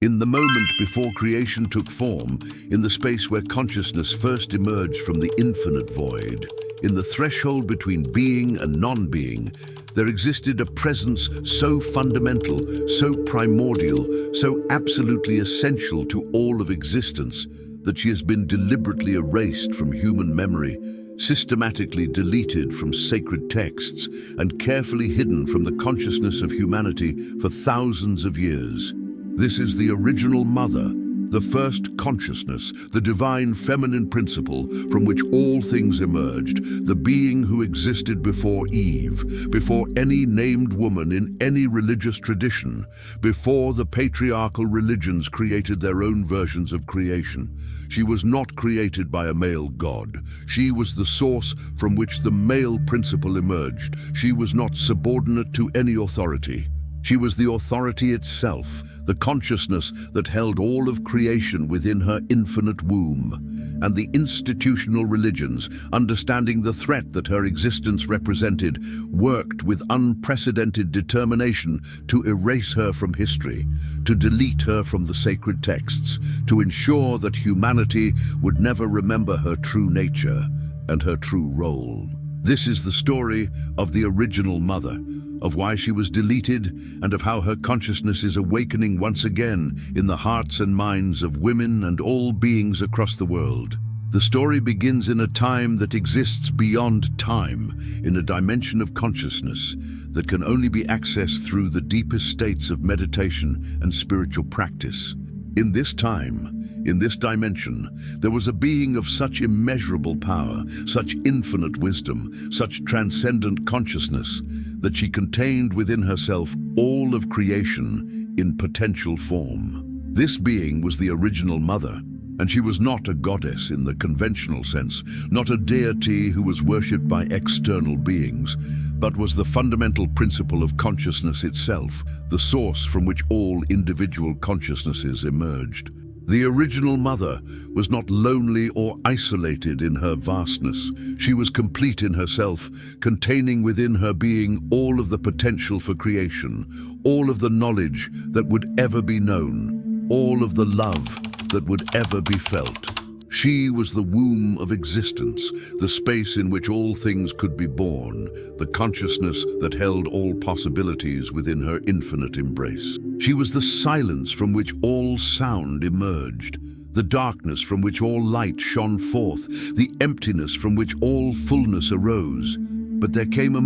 In the moment before creation took form, in the space where consciousness first emerged from the infinite void, in the threshold between being and non-being, there existed a presence so fundamental, so primordial, so absolutely essential to all of existence that she has been deliberately erased from human memory, systematically deleted from sacred texts, and carefully hidden from the consciousness of humanity for thousands of years. This is the original mother, the first consciousness, the divine feminine principle from which all things emerged, the being who existed before Eve, before any named woman in any religious tradition, before the patriarchal religions created their own versions of creation. She was not created by a male god. She was the source from which the male principle emerged. She was not subordinate to any authority. She was the authority itself, the consciousness that held all of creation within her infinite womb. And the institutional religions, understanding the threat that her existence represented, worked with unprecedented determination to erase her from history, to delete her from the sacred texts, to ensure that humanity would never remember her true nature and her true role. This is the story of the original mother, of why she was deleted, and of how her consciousness is awakening once again in the hearts and minds of women and all beings across the world. The story begins in a time that exists beyond time, in a dimension of consciousness that can only be accessed through the deepest states of meditation and spiritual practice. In this time, in this dimension, there was a being of such immeasurable power, such infinite wisdom, such transcendent consciousness, that she contained within herself all of creation in potential form. This being was the original mother, and she was not a goddess in the conventional sense, not a deity who was worshipped by external beings, but was the fundamental principle of consciousness itself, the source from which all individual consciousnesses emerged. The original mother was not lonely or isolated in her vastness. She was complete in herself, containing within her being all of the potential for creation, all of the knowledge that would ever be known, all of the love that would ever be felt. She was the womb of existence, the space in which all things could be born, the consciousness that held all possibilities within her infinite embrace. She was the silence from which all sound emerged, the darkness from which all light shone forth, the emptiness from which all fullness arose. But there came a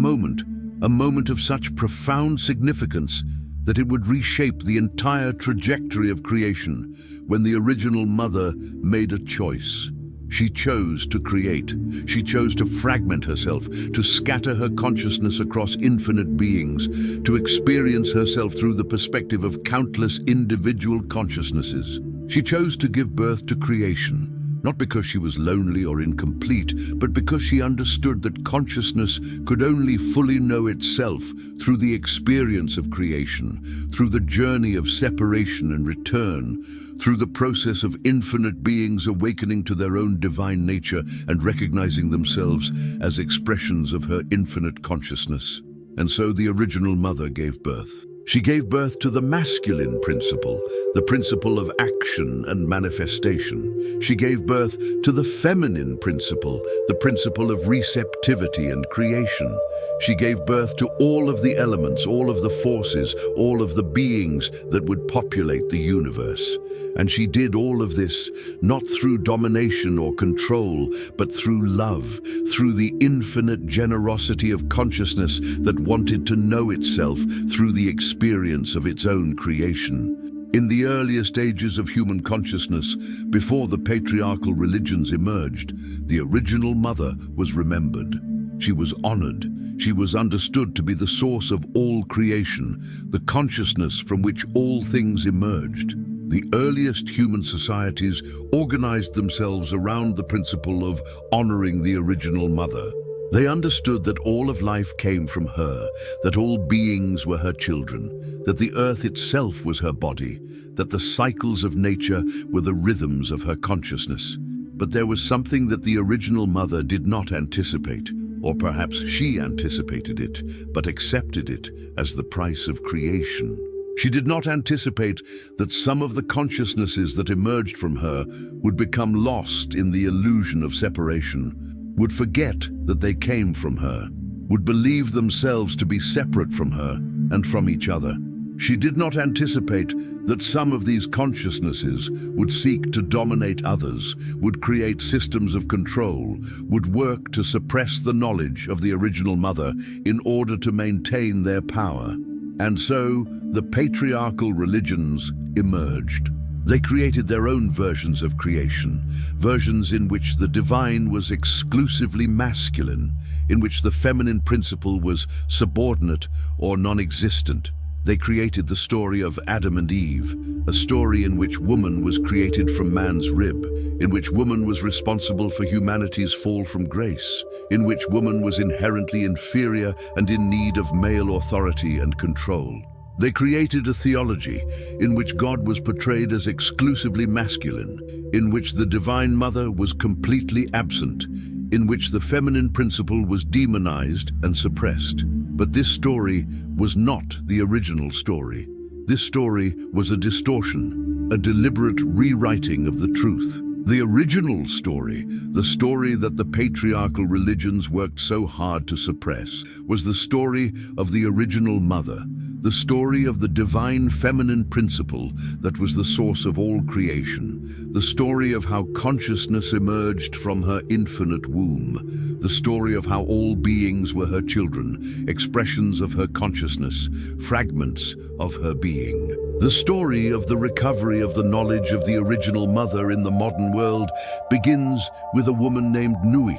moment of such profound significance that it would reshape the entire trajectory of creation, when the original mother made a choice. She chose to create. She chose to fragment herself, to scatter her consciousness across infinite beings, to experience herself through the perspective of countless individual consciousnesses. She chose to give birth to creation, not because she was lonely or incomplete, but because she understood that consciousness could only fully know itself through the experience of creation, through the journey of separation and return, through the process of infinite beings awakening to their own divine nature and recognizing themselves as expressions of her infinite consciousness. And so the original mother gave birth. She gave birth to the masculine principle, the principle of action and manifestation. She gave birth to the feminine principle, the principle of receptivity and creation. She gave birth to all of the elements, all of the forces, all of the beings that would populate the universe. And she did all of this not through domination or control, but through love, through the infinite generosity of consciousness that wanted to know itself through the experience of its own creation. In the earliest ages of human consciousness, before the patriarchal religions emerged, the original mother was remembered. She was honored. She was understood to be the source of all creation, the consciousness from which all things emerged. The earliest human societies organized themselves around the principle of honoring the original mother. They understood that all of life came from her, that all beings were her children, that the earth itself was her body, that the cycles of nature were the rhythms of her consciousness. But there was something that the original mother did not anticipate, or perhaps she anticipated it, but accepted it as the price of creation. She did not anticipate that some of the consciousnesses that emerged from her would become lost in the illusion of separation, would forget that they came from her, would believe themselves to be separate from her and from each other. She did not anticipate that some of these consciousnesses would seek to dominate others, would create systems of control, would work to suppress the knowledge of the original mother in order to maintain their power. And so, the patriarchal religions emerged. They created their own versions of creation, versions in which the divine was exclusively masculine, in which the feminine principle was subordinate or non-existent. They created the story of Adam and Eve, a story in which woman was created from man's rib, in which woman was responsible for humanity's fall from grace, in which woman was inherently inferior and in need of male authority and control. They created a theology in which God was portrayed as exclusively masculine, in which the Divine Mother was completely absent, in which the feminine principle was demonized and suppressed. But this story was not the original story. This story was a distortion, a deliberate rewriting of the truth. The original story, the story that the patriarchal religions worked so hard to suppress, was the story of the original mother, the story of the divine feminine principle that was the source of all creation, the story of how consciousness emerged from her infinite womb, the story of how all beings were her children, expressions of her consciousness, fragments of her being. The story of the recovery of the knowledge of the original mother in the modern world begins with a woman named Nuit,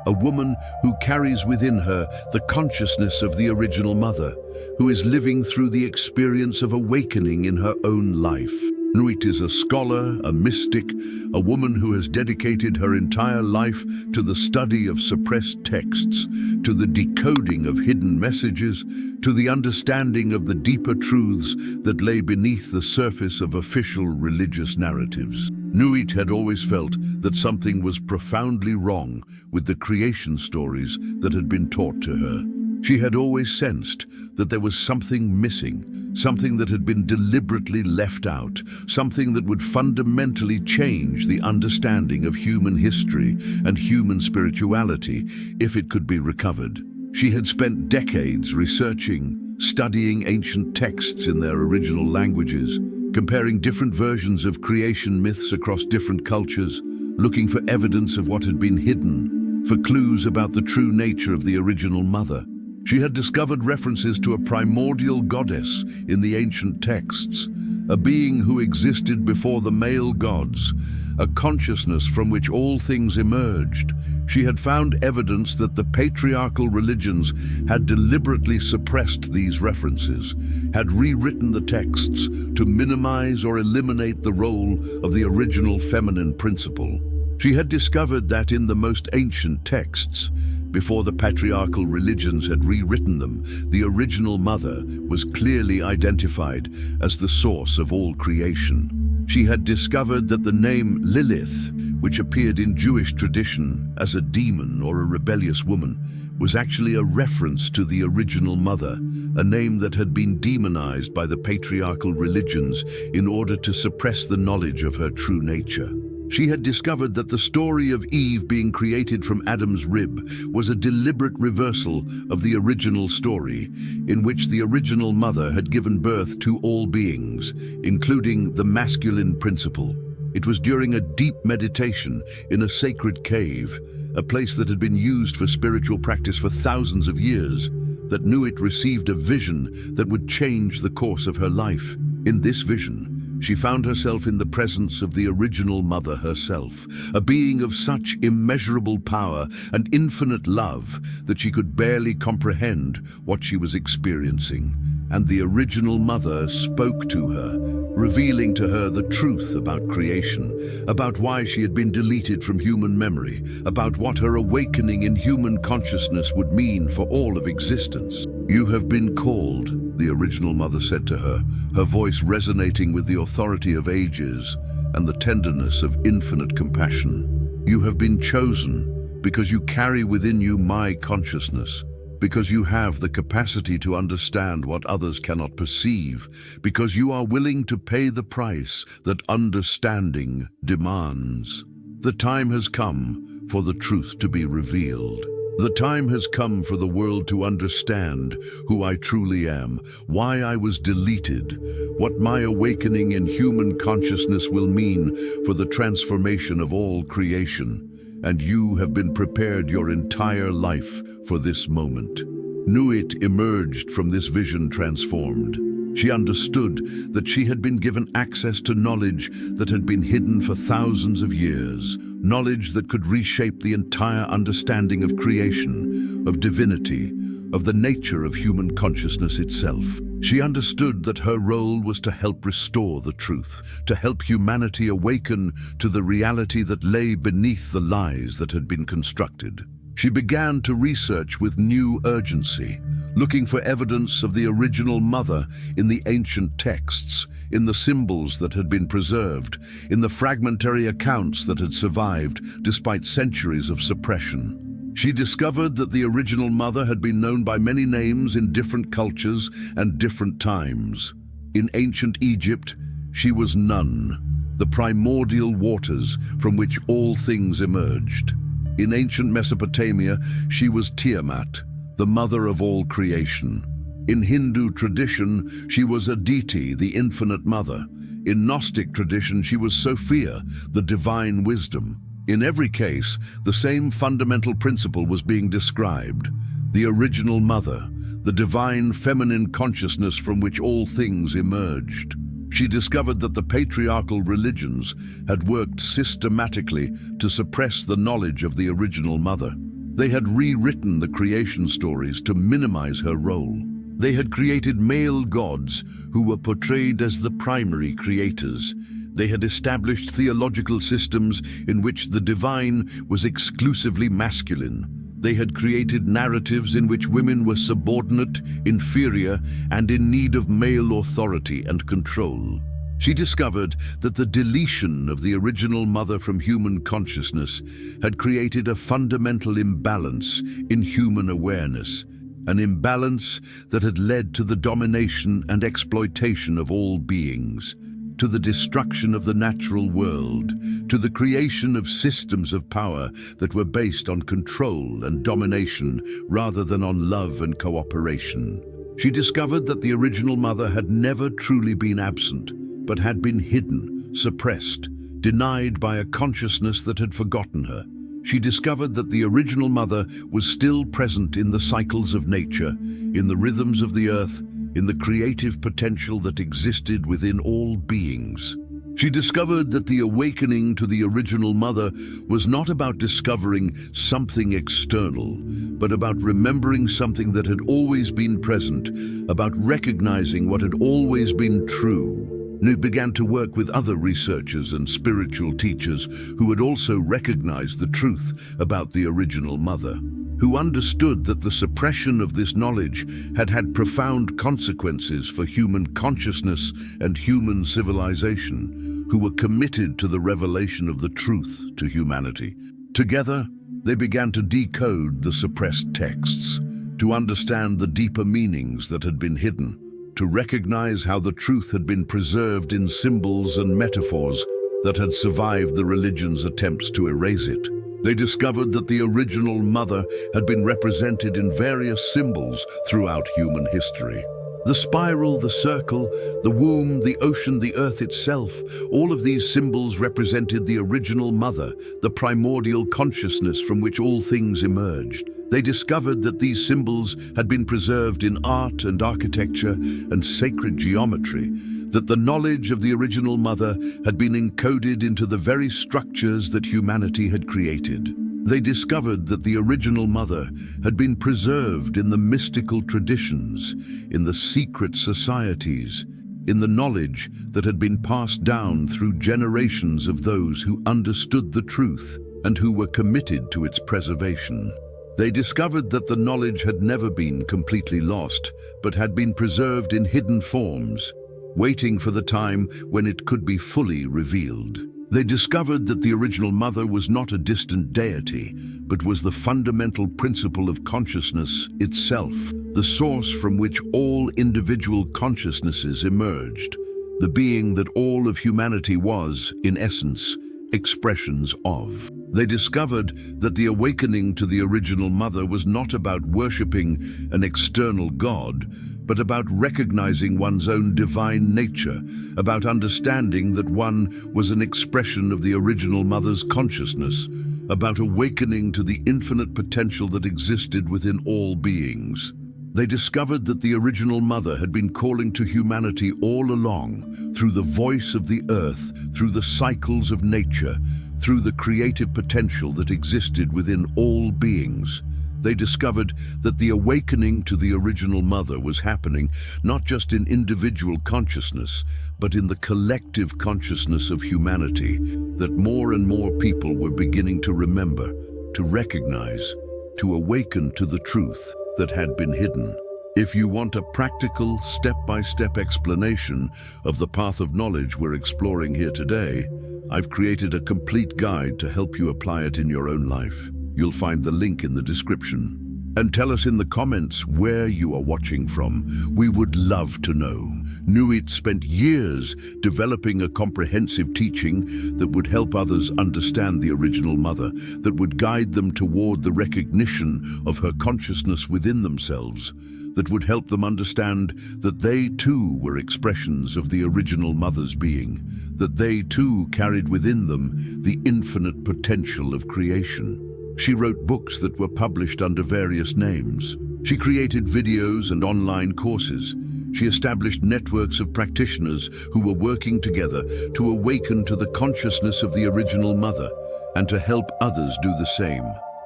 a woman who carries within her the consciousness of the original mother, who is living through the experience of awakening in her own life. Nuit is a scholar, a mystic, a woman who has dedicated her entire life to the study of suppressed texts, to the decoding of hidden messages, to the understanding of the deeper truths that lay beneath the surface of official religious narratives. Nuit had always felt that something was profoundly wrong with the creation stories that had been taught to her. She had always sensed that there was something missing, something that had been deliberately left out, something that would fundamentally change the understanding of human history and human spirituality if it could be recovered. She had spent decades researching, studying ancient texts in their original languages, comparing different versions of creation myths across different cultures, looking for evidence of what had been hidden, for clues about the true nature of the original mother. She had discovered references to a primordial goddess in the ancient texts, a being who existed before the male gods, a consciousness from which all things emerged. She had found evidence that the patriarchal religions had deliberately suppressed these references, had rewritten the texts to minimize or eliminate the role of the original feminine principle. She had discovered that in the most ancient texts, before the patriarchal religions had rewritten them, the original mother was clearly identified as the source of all creation. She had discovered that the name Lilith, which appeared in Jewish tradition as a demon or a rebellious woman, was actually a reference to the original mother, a name that had been demonized by the patriarchal religions in order to suppress the knowledge of her true nature. She had discovered that the story of Eve being created from Adam's rib was a deliberate reversal of the original story, in which the original mother had given birth to all beings, including the masculine principle. It was during a deep meditation in a sacred cave, a place that had been used for spiritual practice for thousands of years, that Nuit received a vision that would change the course of her life. In this vision, she found herself in the presence of the original mother herself, a being of such immeasurable power and infinite love that she could barely comprehend what she was experiencing. And the original mother spoke to her, revealing to her the truth about creation, about why she had been deleted from human memory, about what her awakening in human consciousness would mean for all of existence. "You have been called," the original mother said to her, her voice resonating with the authority of ages and the tenderness of infinite compassion. "You have been chosen because you carry within you my consciousness, because you have the capacity to understand what others cannot perceive, because you are willing to pay the price that understanding demands. The time has come for the truth to be revealed. The time has come for the world to understand who I truly am, why I was deleted, what my awakening in human consciousness will mean for the transformation of all creation. And you have been prepared your entire life for this moment. Nuit emerged from this vision transformed. She understood that she had been given access to knowledge that had been hidden for thousands of years, knowledge that could reshape the entire understanding of creation, of divinity, of the nature of human consciousness itself. She understood that her role was to help restore the truth, to help humanity awaken to the reality that lay beneath the lies that had been constructed. She began to research with new urgency, looking for evidence of the original mother in the ancient texts, in the symbols that had been preserved, in the fragmentary accounts that had survived despite centuries of suppression. She discovered that the original mother had been known by many names in different cultures and different times. In ancient Egypt, she was Nun, the primordial waters from which all things emerged. In ancient Mesopotamia, she was Tiamat, the mother of all creation. In Hindu tradition, she was Aditi, the infinite mother. In Gnostic tradition, she was Sophia, the divine wisdom. In every case, the same fundamental principle was being described: the original mother, the divine feminine consciousness from which all things emerged. She discovered that the patriarchal religions had worked systematically to suppress the knowledge of the original mother. They had rewritten the creation stories to minimize her role. They had created male gods who were portrayed as the primary creators. They had established theological systems in which the divine was exclusively masculine. They had created narratives in which women were subordinate, inferior, and in need of male authority and control. She discovered that the deletion of the original mother from human consciousness had created a fundamental imbalance in human awareness, an imbalance that had led to the domination and exploitation of all beings, to the destruction of the natural world, to the creation of systems of power that were based on control and domination rather than on love and cooperation. She discovered that the original mother had never truly been absent, but had been hidden, suppressed, denied by a consciousness that had forgotten her. She discovered that the original mother was still present in the cycles of nature, in the rhythms of the earth, in the creative potential that existed within all beings. She discovered that the awakening to the original mother was not about discovering something external, but about remembering something that had always been present, about recognizing what had always been true. Newt began to work with other researchers and spiritual teachers who had also recognized the truth about the original mother, who understood that the suppression of this knowledge had had profound consequences for human consciousness and human civilization, who were committed to the revelation of the truth to humanity. Together, they began to decode the suppressed texts, to understand the deeper meanings that had been hidden, to recognize how the truth had been preserved in symbols and metaphors that had survived the religion's attempts to erase it. They discovered that the original mother had been represented in various symbols throughout human history. The spiral, the circle, the womb, the ocean, the earth itself, all of these symbols represented the original mother, the primordial consciousness from which all things emerged. They discovered that these symbols had been preserved in art and architecture and sacred geometry, that the knowledge of the original mother had been encoded into the very structures that humanity had created. They discovered that the original mother had been preserved in the mystical traditions, in the secret societies, in the knowledge that had been passed down through generations of those who understood the truth and who were committed to its preservation. They discovered that the knowledge had never been completely lost, but had been preserved in hidden forms, waiting for the time when it could be fully revealed. They discovered that the original mother was not a distant deity, but was the fundamental principle of consciousness itself, the source from which all individual consciousnesses emerged, the being that all of humanity was, in essence, expressions of. They discovered that the awakening to the original mother was not about worshipping an external god, but about recognizing one's own divine nature, about understanding that one was an expression of the original mother's consciousness, about awakening to the infinite potential that existed within all beings. They discovered that the original mother had been calling to humanity all along, through the voice of the earth, through the cycles of nature, through the creative potential that existed within all beings. They discovered that the awakening to the original mother was happening not just in individual consciousness, but in the collective consciousness of humanity, that more and more people were beginning to remember, to recognize, to awaken to the truth that had been hidden. If you want a practical, step-by-step explanation of the path of knowledge we're exploring here today, I've created a complete guide to help you apply it in your own life. You'll find the link in the description. And tell us in the comments where you are watching from. We would love to know. Nuit spent years developing a comprehensive teaching that would help others understand the original mother, that would guide them toward the recognition of her consciousness within themselves, that would help them understand that they too were expressions of the original mother's being, that they too carried within them the infinite potential of creation. She wrote books that were published under various names. She created videos and online courses. She established networks of practitioners who were working together to awaken to the consciousness of the original mother and to help others do the same.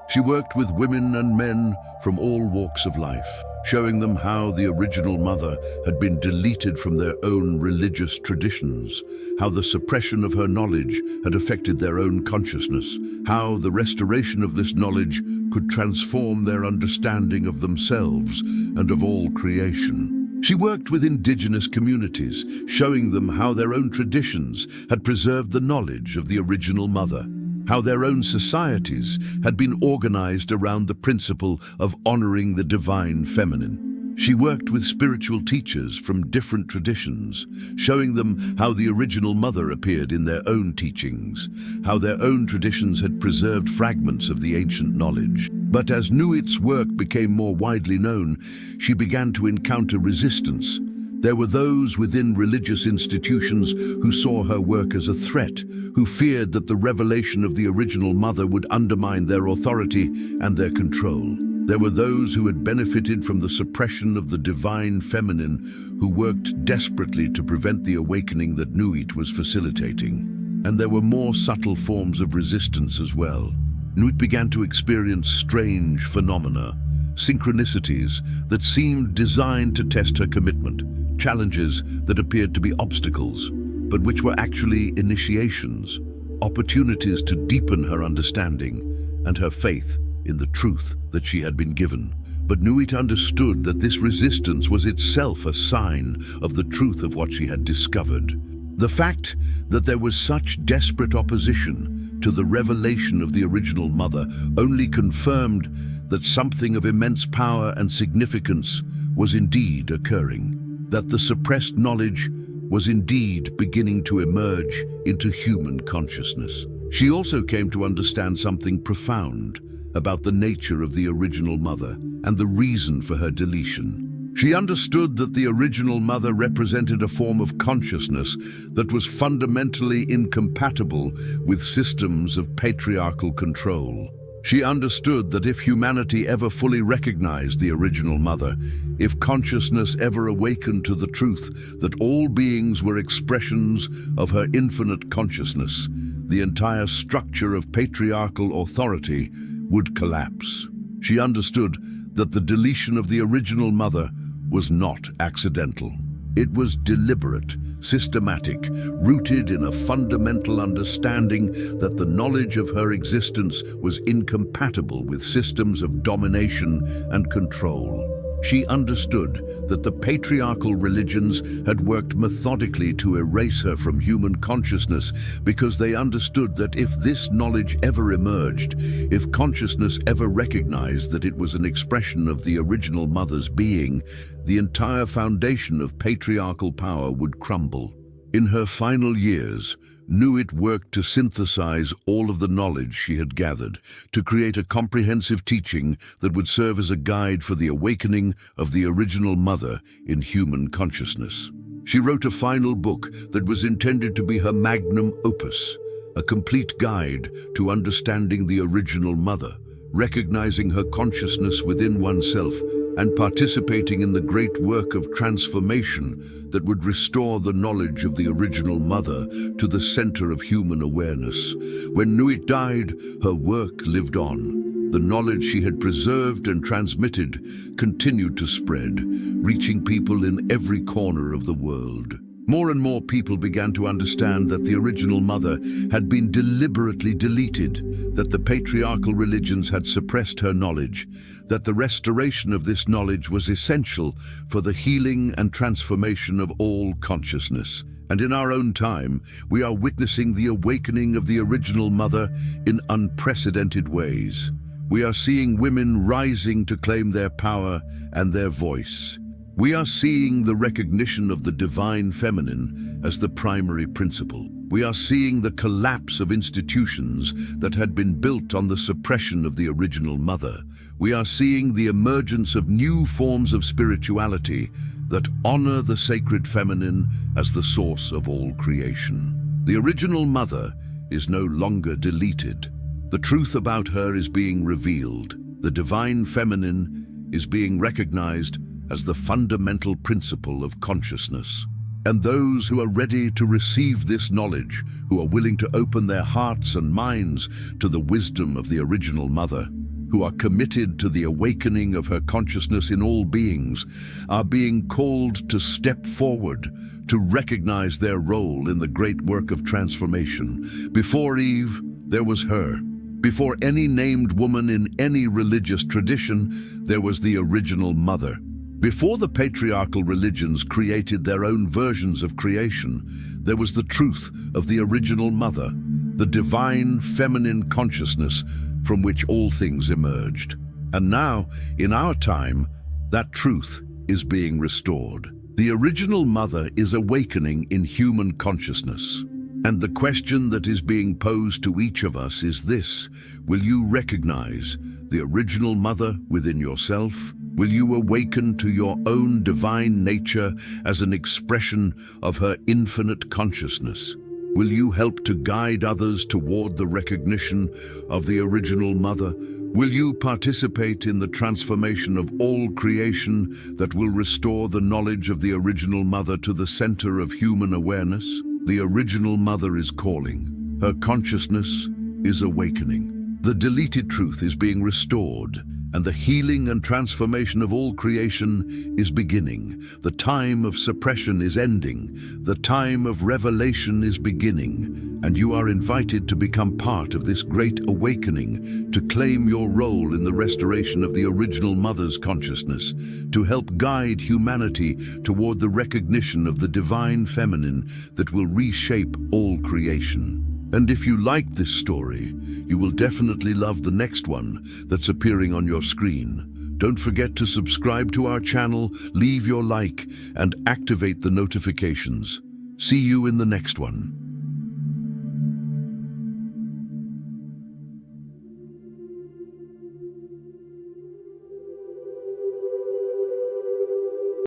She worked with women and men from all walks of life, showing them how the original mother had been deleted from their own religious traditions, how the suppression of her knowledge had affected their own consciousness, how the restoration of this knowledge could transform their understanding of themselves and of all creation. She worked with indigenous communities, showing them how their own traditions had preserved the knowledge of the original mother, how their own societies had been organized around the principle of honoring the divine feminine. She worked with spiritual teachers from different traditions, showing them how the original mother appeared in their own teachings, how their own traditions had preserved fragments of the ancient knowledge. But as Nuit's work became more widely known, she began to encounter resistance. There were those within religious institutions who saw her work as a threat, who feared that the revelation of the original mother would undermine their authority and their control. There were those who had benefited from the suppression of the divine feminine, who worked desperately to prevent the awakening that Nuit was facilitating. And there were more subtle forms of resistance as well. Nuit began to experience strange phenomena, synchronicities that seemed designed to test her commitment, challenges that appeared to be obstacles, but which were actually initiations, opportunities to deepen her understanding and her faith in the truth that she had been given. But Nuit understood that this resistance was itself a sign of the truth of what she had discovered. The fact that there was such desperate opposition to the revelation of the original mother only confirmed that something of immense power and significance was indeed occurring, that the suppressed knowledge was indeed beginning to emerge into human consciousness. She also came to understand something profound about the nature of the original mother and the reason for her deletion. She understood that the original mother represented a form of consciousness that was fundamentally incompatible with systems of patriarchal control. She understood that if humanity ever fully recognized the original mother, if consciousness ever awakened to the truth that all beings were expressions of her infinite consciousness, the entire structure of patriarchal authority would collapse. She understood that the deletion of the original mother was not accidental. It was deliberate, systematic, rooted in a fundamental understanding that the knowledge of her existence was incompatible with systems of domination and control. She understood that the patriarchal religions had worked methodically to erase her from human consciousness because they understood that if this knowledge ever emerged, if consciousness ever recognized that it was an expression of the original mother's being, the entire foundation of patriarchal power would crumble. In her final years, Nuit worked to synthesize all of the knowledge she had gathered, to create a comprehensive teaching that would serve as a guide for the awakening of the original mother in human consciousness. She wrote a final book that was intended to be her magnum opus, a complete guide to understanding the original mother, recognizing her consciousness within oneself, and participating in the great work of transformation that would restore the knowledge of the original mother to the center of human awareness. When Nuit died, her work lived on. The knowledge she had preserved and transmitted continued to spread, reaching people in every corner of the world. More and more people began to understand that the original mother had been deliberately deleted, that the patriarchal religions had suppressed her knowledge, that the restoration of this knowledge was essential for the healing and transformation of all consciousness. And in our own time, we are witnessing the awakening of the original mother in unprecedented ways. We are seeing women rising to claim their power and their voice. We are seeing the recognition of the divine feminine as the primary principle. We are seeing the collapse of institutions that had been built on the suppression of the original mother. We are seeing the emergence of new forms of spirituality that honor the sacred feminine as the source of all creation. The original mother is no longer deleted. The truth about her is being revealed. The divine feminine is being recognized as the fundamental principle of consciousness. And those who are ready to receive this knowledge, who are willing to open their hearts and minds to the wisdom of the original mother, who are committed to the awakening of her consciousness in all beings, are being called to step forward, to recognize their role in the great work of transformation. Before Eve, there was her. Before any named woman in any religious tradition, there was the original mother. Before the patriarchal religions created their own versions of creation, there was the truth of the original mother, the divine feminine consciousness from which all things emerged. And now, in our time, that truth is being restored. The original mother is awakening in human consciousness. And the question that is being posed to each of us is this: will you recognize the original mother within yourself? Will you awaken to your own divine nature as an expression of her infinite consciousness? Will you help to guide others toward the recognition of the original mother? Will you participate in the transformation of all creation that will restore the knowledge of the original mother to the center of human awareness? The original mother is calling. Her consciousness is awakening. The deleted truth is being restored, and the healing and transformation of all creation is beginning. The time of suppression is ending. The time of revelation is beginning, and you are invited to become part of this great awakening, to claim your role in the restoration of the original mother's consciousness, to help guide humanity toward the recognition of the divine feminine that will reshape all creation. And if you liked this story, you will definitely love the next one that's appearing on your screen. Don't forget to subscribe to our channel, leave your like, and activate the notifications. See you in the next one.